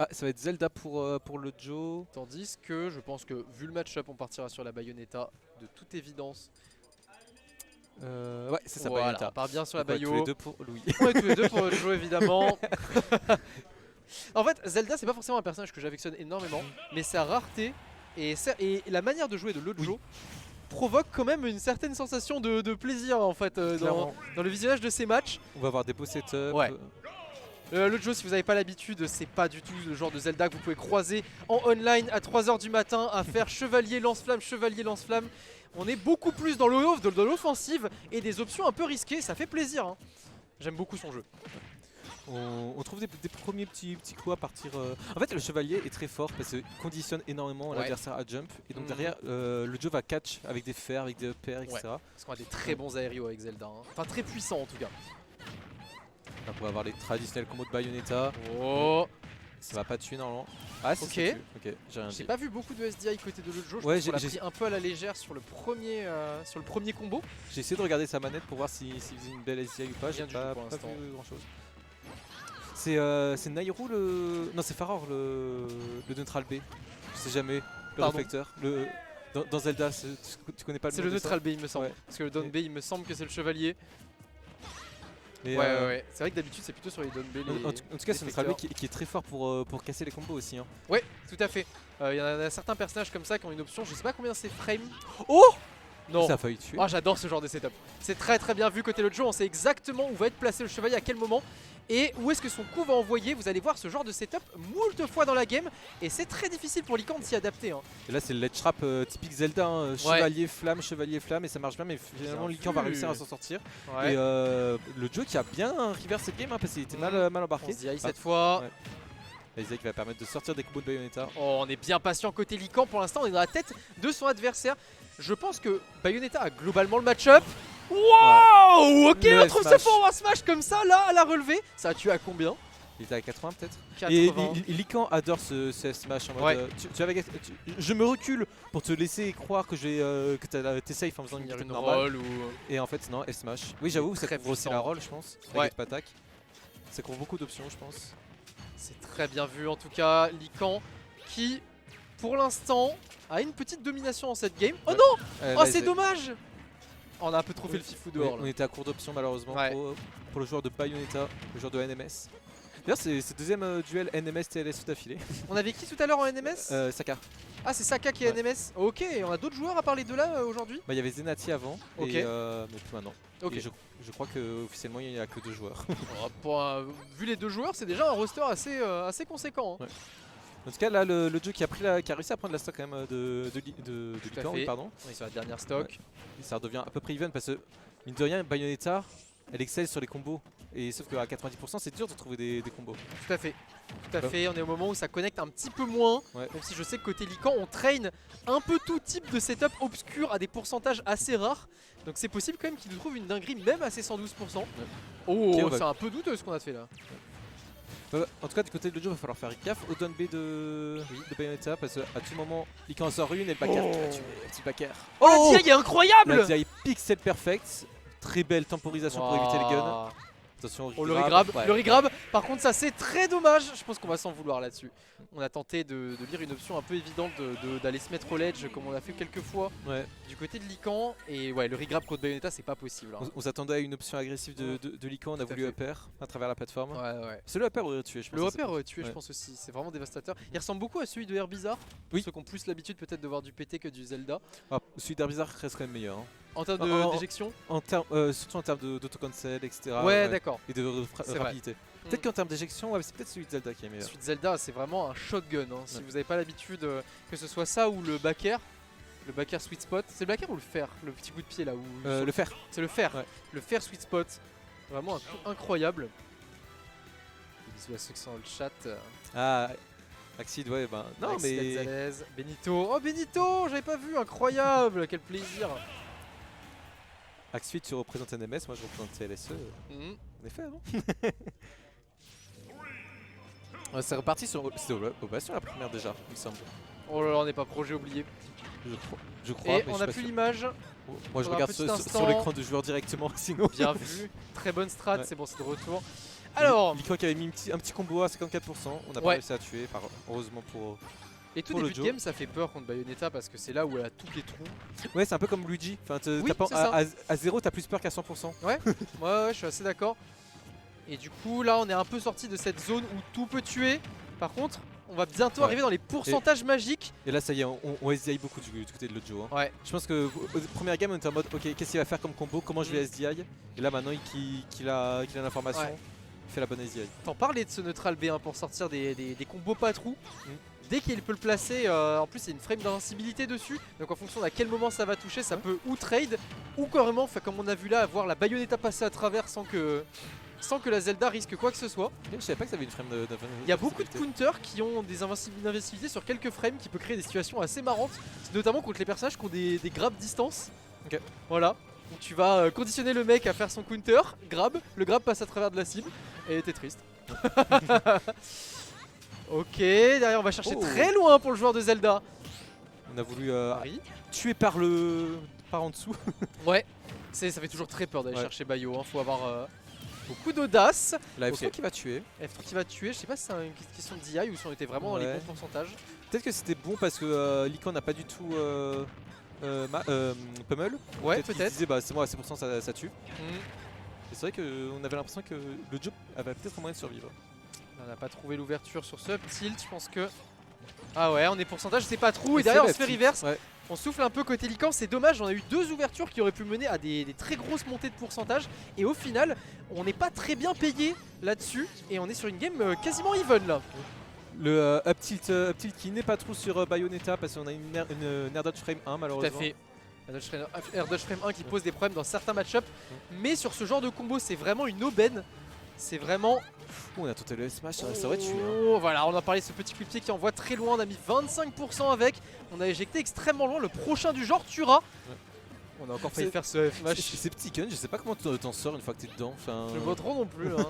Ah, ça va être Zelda pour le Joe. Tandis que je pense que vu le match-up, on partira sur la Bayonetta de toute évidence. Ouais, c'est ça, Voilà, Bayonetta. on part bien sur la Donc, ouais, tous Bayo. les deux pour Louis. On est tous les deux pour le jeu évidemment. En fait, Zelda c'est pas forcément un personnage que j'affectionne énormément, mais sa rareté et la manière de jouer de Lojo provoque quand même une certaine sensation de plaisir en fait dans le visionnage de ces matchs. On va avoir des beaux setups. Ouais. Lojo, si vous n'avez pas l'habitude, c'est pas du tout le genre de Zelda que vous pouvez croiser en online à 3h du matin à faire chevalier lance-flamme, chevalier lance-flamme. On est beaucoup plus dans l'offensive et des options un peu risquées, ça fait plaisir. Hein. J'aime beaucoup son jeu. On trouve des premiers petits coups à partir. En fait, le chevalier est très fort parce qu'il conditionne énormément l'adversaire à jump. Et donc derrière, le Joe va catch avec des fers, avec des uppers, etc. Parce qu'on a des très bons aérios avec Zelda. Hein. Enfin, très puissants en tout cas. On va avoir les traditionnels combos de Bayonetta. Oh, ça va pas tuer normalement. Ah, si, ok. ça tue. Ok, j'ai rien J'ai dit. pas vu beaucoup de SDI côté de Lojo. Je Ouais, pense qu'on l'a pris un peu à la légère sur le premier combo. J'ai essayé de regarder sa manette pour voir s'il faisait une belle SDI ou pas. J'ai Rien du tout pas pour l'instant. vu grand chose. C'est Nairo le. Non, c'est Faror le neutral B. Je sais jamais. Le Pardon. réflecteur. Dans Zelda, tu connais pas le C'est nom le de ça neutral B il me semble. Ouais. Parce que le down B il me semble que c'est le chevalier. Mais, Ouais. C'est vrai que d'habitude c'est plutôt sur les down B. En tout cas, c'est un neutral B qui est très fort pour casser les combos aussi. Hein. Ouais, tout à fait. Il y en a certains personnages comme ça qui ont une option, je sais pas combien c'est frame. Oh non. Ça a failli tuer. Oh, j'adore ce genre de setup. C'est très bien vu côté l'autre jeu, on sait exactement où va être placé le chevalier à quel moment et où est-ce que son coup va envoyer. Vous allez voir ce genre de setup moult fois dans la game et c'est très difficile pour Lycan de s'y adapter. Hein. Et là, c'est le ledge trap typique Zelda, hein. Chevalier flamme et ça marche bien, mais finalement Lycan va réussir à s'en sortir. Ouais. Et le Joe qui a bien reverse cette game hein, parce qu'il était mal embarqué. On se dit cette fois. Ouais. Isaac qui va permettre de sortir des combos de Bayonetta. Oh, on est bien patient côté Lycan pour l'instant, on est dans la tête de son adversaire. Je pense que Bayonetta a globalement le match-up. Wow, ok, on trouve ce forward smash comme ça, là, à la relevée. Ça a tué à combien? Il était à 80 peut-être. Et Lycan adore ce smash en mode je me recule pour te laisser croire que t'es safe en faisant une une normale. roll ou... Et en fait non, F-smash. Oui j'avoue, ça couvre aussi la roll je pense. Avec attaque. Ça couvre beaucoup d'options je pense. C'est très bien vu en tout cas, Lycan qui pour l'instant a une petite domination en cette game. Oh non, oh c'est dommage. On a un peu trop fait le fifou dehors. On était à court d'options malheureusement pour le joueur de Bayonetta, le joueur de NMS. D'ailleurs c'est le deuxième duel NMS TLS d'affilée. On avait qui tout à l'heure en NMS? Saka. Ah c'est Saka qui est NMS. Ok, et on a d'autres joueurs à part les deux là aujourd'hui? Bah il y avait Zenati avant, mais plus maintenant. Ok. Et je crois qu'officiellement il n'y a que 2 joueurs. Vu les deux joueurs, c'est déjà un roster assez conséquent. Hein. Ouais. En tout cas là le Joe qui a réussi à prendre la stock quand même de Lycan, pardon. On est sur la dernière stock. Ouais. Et ça redevient à peu près even parce que mine de rien Bayonetta elle excelle sur les combos. Et sauf qu'à 90% c'est dur de trouver des combos. Tout à fait. Tout à fait, on est au moment où ça connecte un petit peu moins. Même si je sais que côté Lycan on traîne un peu tout type de setup obscur à des pourcentages assez rares. Donc c'est possible quand même qu'il nous trouve une dinguerie même à ces 112%. Oh, c'est un peu douteux ce qu'on a fait là. En tout cas du côté de Joe il va falloir faire gaffe au down B de Bayonetta parce qu'à tout moment Lycan en sort une et le backer qui va tuer le petit backer. Oh la DI est incroyable. La DI pixel perfect. Très belle temporisation pour éviter les guns. Attention, le regrab. Le regrab, par contre ça c'est très dommage. Je pense qu'on va s'en vouloir là-dessus. On a tenté de lire une option un peu évidente d'aller se mettre au ledge comme on a fait quelques fois du côté de Lycan. Et ouais, le regrab contre Bayonetta c'est pas possible. Hein. On s'attendait à une option agressive de Lycan, on a voulu upper à travers la plateforme. C'est le upper aurait tué je pense. Le upper aurait tué je pense aussi, c'est vraiment dévastateur. Il ressemble beaucoup à celui de Herbizarre. Ceux qui ont plus l'habitude peut-être de voir du PT que du Zelda. Celui d'Herbizarre reste quand même meilleur. Hein. En termes d'éjection surtout en termes d'autocancel, etc. Ouais, d'accord. Et de rapidité. Peut-être qu'en termes d'éjection, c'est peut-être celui de Zelda qui est meilleur. Celui de Zelda, c'est vraiment un shotgun. Hein. Si vous n'avez pas l'habitude que ce soit ça ou le backer sweet spot. C'est le backer ou le fer? Le petit coup de pied là où le fer. C'est le fer. Le fer sweet spot. Vraiment un coup incroyable. Bisous à ceux qui sont dans le chat. Ah, Axid, ouais, ben. Non, mais. Gonzalez, Benito. Oh, Benito, j'avais pas vu. Incroyable. Quel plaisir. Axid, tu représentes NMS, moi je représente TLSE. En effet, non? C'est reparti sur Bastion la première déjà, il me semble. Oh là là, on n'est pas pro, j'ai oublié. Je crois. Et on n'a plus l'image. Moi je regarde sur l'écran du joueur directement, sinon. Bien vu, très bonne strat, c'est bon, c'est de retour. Alors, Lican qui avait mis un petit combo à 54%, on n'a pas réussi à tuer, heureusement pour... et tout pour le début de Joe. game ça fait peur contre Bayonetta parce que c'est là où elle a tous les trous. Ouais, c'est un peu comme Luigi, enfin, Oui, c'est ça. à 0 t'as plus peur qu'à 100%. Ouais, je suis assez d'accord. Et du coup là on est un peu sorti de cette zone où tout peut tuer. Par contre on va bientôt arriver dans les pourcentages magiques. Et là ça y est, on SDI beaucoup du côté de Lojo. Hein. Ouais. Je pense que première game on était en mode ok, qu'est-ce qu'il va faire comme combo, comment je vais SDI. Et là maintenant qu'il a l'information, il fait la bonne SDI. T'en parlais de ce neutral B1 pour sortir des combos pas trous. Dès qu'il peut le placer, en plus il y a une frame d'invincibilité dessus, donc en fonction d'à quel moment ça va toucher, ça peut ou trade, ou carrément, comme on a vu là, avoir la Bayonetta passer à travers sans que la Zelda risque quoi que ce soit. Je savais pas que ça avait une frame de Il y a beaucoup de counters qui ont des invincibilités sur quelques frames qui peut créer des situations assez marrantes, notamment contre les personnages qui ont des grabs distance. Ok. Voilà, donc tu vas conditionner le mec à faire son counter, grab, le grab passe à travers de la cible, et t'es triste. Ok, derrière on va chercher très loin pour le joueur de Zelda. On a voulu tuer par en dessous. Ouais, ça fait toujours très peur d'aller chercher Bayo, hein. Faut avoir beaucoup d'audace. La F3 qui va tuer. F3 qui va tuer, je sais pas si c'est une question de DI ou si on était vraiment dans les bons pourcentages. Peut-être que c'était bon parce que Lican n'a pas du tout pummel. Ouais, peut-être. Il disait bah c'est moi à 6% ça tue. Et c'est vrai qu'on avait l'impression que le job avait peut-être un moyen de survivre. On n'a pas trouvé l'ouverture sur ce up tilt, je pense que... Ah ouais, on est pourcentage, c'est pas trou et derrière on se fait reverse. Ouais. On souffle un peu côté Lican, c'est dommage, on a eu deux ouvertures qui auraient pu mener à des très grosses montées de pourcentage. Et au final, on n'est pas très bien payé là-dessus et on est sur une game quasiment even là. Le up tilt qui n'est pas trop sur Bayonetta parce qu'on a une air dodge frame 1 malheureusement. Tout à fait. Air dodge frame 1 qui pose des problèmes dans certains match-up. Mais sur ce genre de combo, c'est vraiment une aubaine. C'est vraiment... on a tenté le smash, ça aurait tué. Voilà, on a parlé de ce petit coup de pied qui envoie très loin, on a mis 25% avec. On a éjecté extrêmement loin, le prochain du genre tuera. On a encore failli faire ce F-Smash. Ces petits guns, je sais pas comment t'en sors une fois que t'es dedans. Enfin, je vois trop non plus. Hein.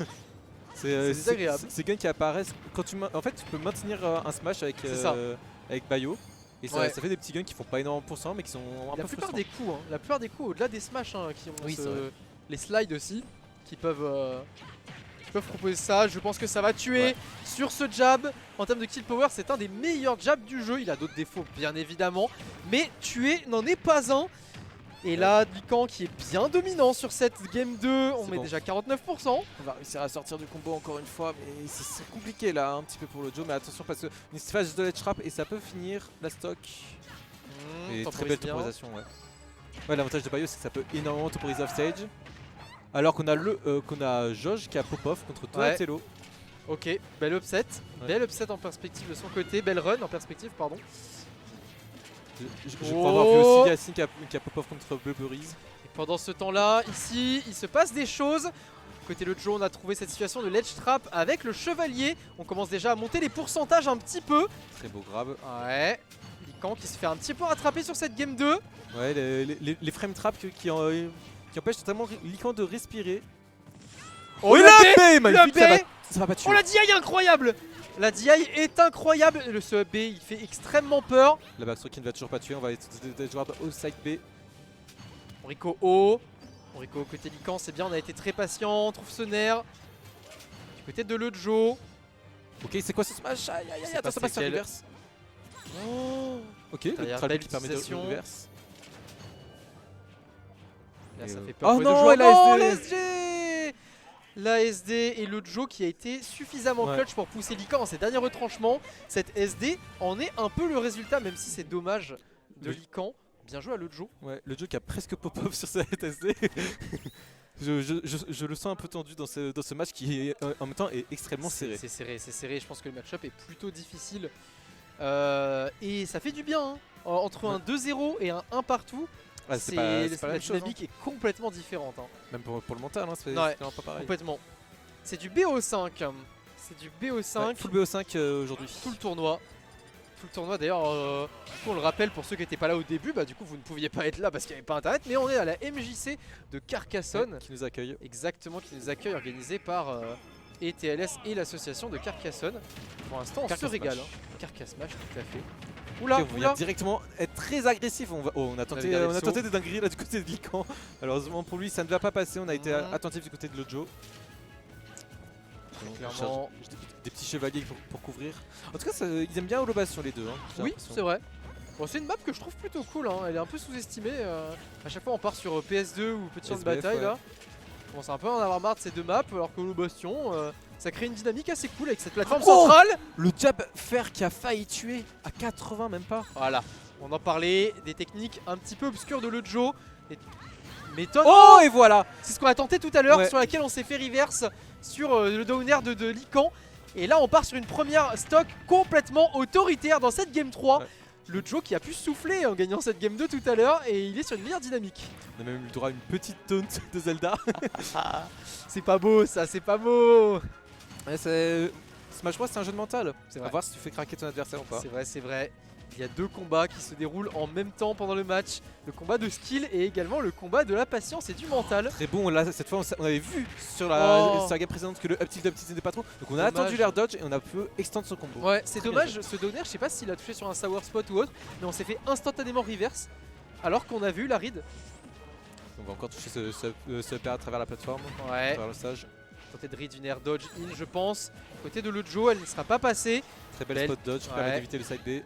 C'est désagréable. Ces guns qui apparaissent quand en fait tu peux maintenir un smash avec Bayo. Et ça fait des petits guns qui font pas énormément de pourcents mais qui sont un peu frustrants. La plupart des coups au-delà des smash qui ont les slides aussi qui peuvent proposer ça. Je pense que ça va tuer sur ce jab. En termes de kill power, c'est un des meilleurs jabs du jeu. Il a d'autres défauts bien évidemment, mais tuer n'en est pas un. Et là, Lican qui est bien dominant sur cette game 2, on met déjà 49%. On va réussir à sortir du combo encore une fois, mais c'est compliqué là un petit peu pour le Joe. Mais attention parce qu'une phase de ledge trap et ça peut finir la stock. Et très belle temporisation, ouais. L'avantage de Bayo c'est que ça peut énormément temporiser off stage. Alors qu'on a Joj qui a pop-off contre Donatello. Ok, belle upset. Belle upset en perspective de son côté, belle run en perspective, pardon. Je crois avoir vu aussi Yacine qui a pop-off contre Blubberries. Et pendant ce temps-là, ici, il se passe des choses. Côté le Joe, on a trouvé cette situation de ledge trap avec le chevalier. On commence déjà à monter les pourcentages un petit peu. Très beau grab. Ouais. Lican qui se fait un petit peu rattraper sur cette game 2. Ouais, les frame traps qui empêchent totalement Lican de respirer. Oh, la magnifique, ça va pas tuer. Oh la DI incroyable. La DI est incroyable. Ce B il fait extrêmement peur. La backstroke qui ne va toujours pas tuer, on va aller jouer au side B. Rico O. Rico côté Lican, c'est bien, on a été très patient, on trouve ce nerf. Du côté de Lejo. Ok, c'est quoi ce smash? Aïe aïe aïe, attends, ça passe sur reverse. Ok, le neutral qui permet de reverse. Là ça fait peur. Oh non, la SD. La SD et le Joe qui a été suffisamment clutch pour pousser Lican dans ses derniers retranchements. Cette SD en est un peu le résultat, même si c'est dommage de Lican. Bien joué à le Joe. Ouais, le Joe qui a presque pop-off sur cette SD. je le sens un peu tendu dans ce match qui est, en même temps est extrêmement serré. C'est serré, je pense que le match-up est plutôt difficile. Et ça fait du bien hein. Entre un 2-0 et un 1 partout. Ouais, la dynamique est complètement différente. Hein. Même pour le mental, hein, c'est vraiment pas pareil. Complètement. C'est du BO5. C'est du BO5. Ouais, full BO5 aujourd'hui. Tout le tournoi. Tout le tournoi d'ailleurs, on le rappelle pour ceux qui n'étaient pas là au début, bah du coup vous ne pouviez pas être là parce qu'il n'y avait pas internet, mais on est à la MJC de Carcassonne. Qui nous accueille. Exactement, qui nous accueille, organisé par ETLS et l'association de Carcassonne. Pour l'instant on se régale. Hein. Carcassmash, tout à fait. Oula, on vient directement être très agressif. On a tenté des dingueries là du côté de Lican. Malheureusement pour lui ça ne va pas passer. On a été attentif du côté de Lojo. Clairement. Des petits chevaliers pour couvrir. En tout cas, ils aiment bien Holobastion les deux. Hein, Oui, c'est vrai. Bon, c'est une map que je trouve plutôt cool, hein. Elle est un peu sous-estimée. À chaque fois, on part sur PS2 ou Petit Champ de Bataille. Là. On commence un peu à en avoir marre de ces deux maps, alors que Holobastion, ça crée une dynamique assez cool avec cette plateforme centrale. Le jab fer qui a failli tuer à 80, même pas. Voilà, on en parlait, des techniques un petit peu obscures de Lejo. Méthode. Oh, et voilà. C'est ce qu'on a tenté tout à l'heure, sur laquelle on s'est fait reverse sur le downer de Lican. Et là, on part sur une première stock complètement autoritaire dans cette game 3. Ouais. Le Joe qui a pu souffler en gagnant cette game 2 tout à l'heure et il est sur une meilleure dynamique. On a même eu le droit à une petite taunt de Zelda. C'est pas beau ça, c'est pas beau. Ouais, Smash Bros c'est un jeu de mental. C'est à voir si tu fais craquer ton adversaire ou pas. C'est vrai, c'est vrai. Il y a deux combats qui se déroulent en même temps pendant le match. Le combat de skill et également le combat de la patience et du mental. Très bon, là cette fois on avait vu sur la game précédente que le up tilt n'était pas trop. Donc on a attendu l'air dodge et on a pu extendre son combo. Ouais, c'est dommage, ce downer, je sais pas s'il a touché sur un sour spot ou autre, mais on s'est fait instantanément reverse alors qu'on a vu la read. On va encore toucher ce upper à travers la plateforme, à travers le stage. Tenter de read une air dodge in je pense. Côté de Lejo, elle ne sera pas passée. Très belle spot dodge, permet d'éviter le side B.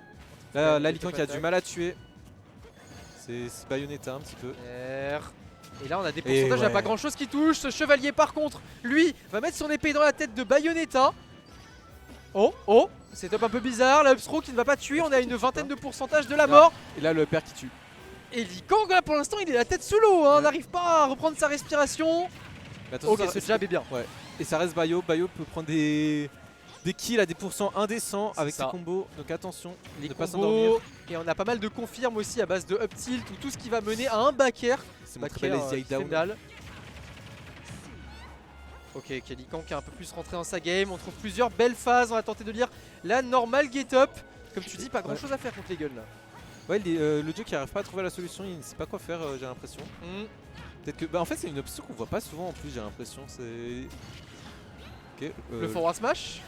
Là, Lican qui a du mal à tuer. C'est Bayonetta un petit peu. Et là on a des pourcentages, il n'y a pas grand chose qui touche. Ce chevalier par contre, lui, va mettre son épée dans la tête de Bayonetta. Oh, setup un peu bizarre, la upthrow qui ne va pas tuer, on a une vingtaine de pourcentage de la mort. Et là le père qui tue. Et Lican là pour l'instant il est la tête sous l'eau, hein, n'arrive pas à reprendre sa respiration. Ok, ce jab est bien. Ouais. Et ça reste Bayo, Bayo peut prendre des kills à des pourcents indécents avec ses combos, donc attention, les ne pas s'endormir. Et on a pas mal de confirmes aussi à base de up tilt ou tout ce qui va mener à un back air. C'est mon très bel down. Ok, Lican qui est un peu plus rentré dans sa game, on trouve plusieurs belles phases, on va tenter de lire la normale get up. Comme tu dis, pas grand chose à faire contre les guns là. Ouais, le jeu qui arrive pas à trouver la solution, il ne sait pas quoi faire, j'ai l'impression. Peut-être que, en fait c'est une option qu'on voit pas souvent en plus, j'ai l'impression. C'est le forward smash.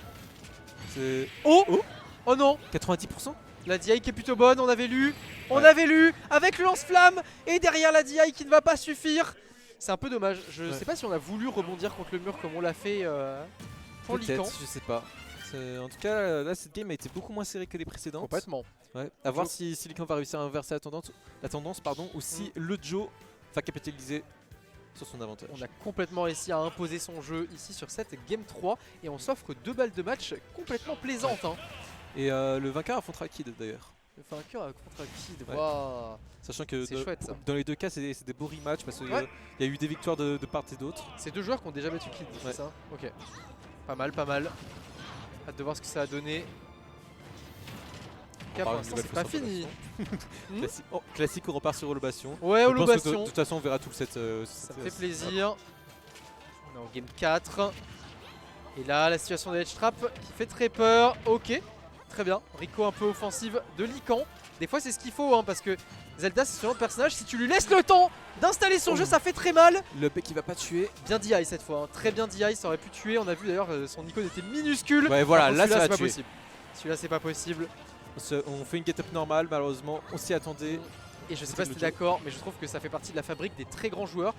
C'est oh non, 90%. La DI qui est plutôt bonne, on avait lu avec le lance-flamme et derrière la DI qui ne va pas suffire. C'est un peu dommage, je sais pas si on a voulu rebondir contre le mur comme on l'a fait pour Lican. Je sais pas. En tout cas là cette game a été beaucoup moins serrée que les précédentes. Complètement. Ouais. À voir si Lican va réussir à inverser la tendance ou si le Joe va capitaliser sur son avantage. On a complètement réussi à imposer son jeu ici sur cette game 3 et on s'offre 2 balles de match complètement plaisantes. Hein. Et le vainqueur affrontera Kid d'ailleurs. Le vainqueur affrontera Kid, waouh. Sachant que chouette, ça. Dans les deux cas c'est des beaux rematchs parce qu'il y a eu des victoires de part et d'autre. C'est deux joueurs qui ont déjà battu Kid, c'est ça? Ok. Pas mal. Hâte de voir ce que ça a donné. Pour l'instant c'est pas fini. Classique, on repart sur Holobastion. Ouais, Holobastion. De toute façon on verra tout le set. Ça fait plaisir. On est en game 4. Et là la situation de Edge Trap qui fait très peur. Ok, très bien. Rico un peu offensive de Lican. Des fois c'est ce qu'il faut parce que Zelda c'est ce genre de personnage, si tu lui laisses le temps d'installer son jeu ça fait très mal. Le P qui va pas tuer. Bien DI cette fois, très bien DI, ça aurait pu tuer. On a vu d'ailleurs son icône était minuscule. Ouais voilà, là c'est pas possible. Celui-là c'est pas possible. On fait une get up normale, malheureusement, on s'y attendait. Et je sais pas si t'es d'accord, mais je trouve que ça fait partie de la fabrique des très grands joueurs.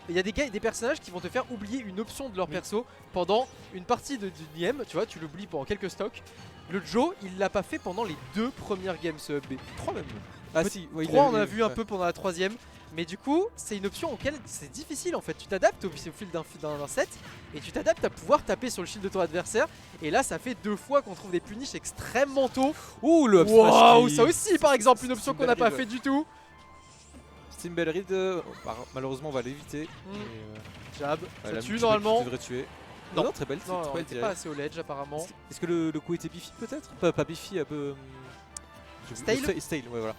Il y a des personnages qui vont te faire oublier une option de leur perso pendant une partie de game, tu vois, tu l'oublies pendant quelques stocks. Le Joe, il l'a pas fait pendant les 2 premières games ce UB. 3 même. Ah si, 3 on a vu un peu pendant la 3ème. Mais du coup, c'est une option auquel c'est difficile en fait. Tu t'adaptes au fil d'un set et tu t'adaptes à pouvoir taper sur le shield de ton adversaire. Et là, ça fait 2 fois qu'on trouve des punishes extrêmement tôt. Ouh, le up smash ça aussi, par exemple, une option qu'on n'a pas fait du tout. C'est une belle read. Malheureusement, on va l'éviter. Jab, ça tue normalement. Tu devrais tuer. Non, très belle. Non, on était pas assez au ledge apparemment. Est-ce que le coup était biffy peut-être? Pas biffy, un peu. Stale, ouais, voilà.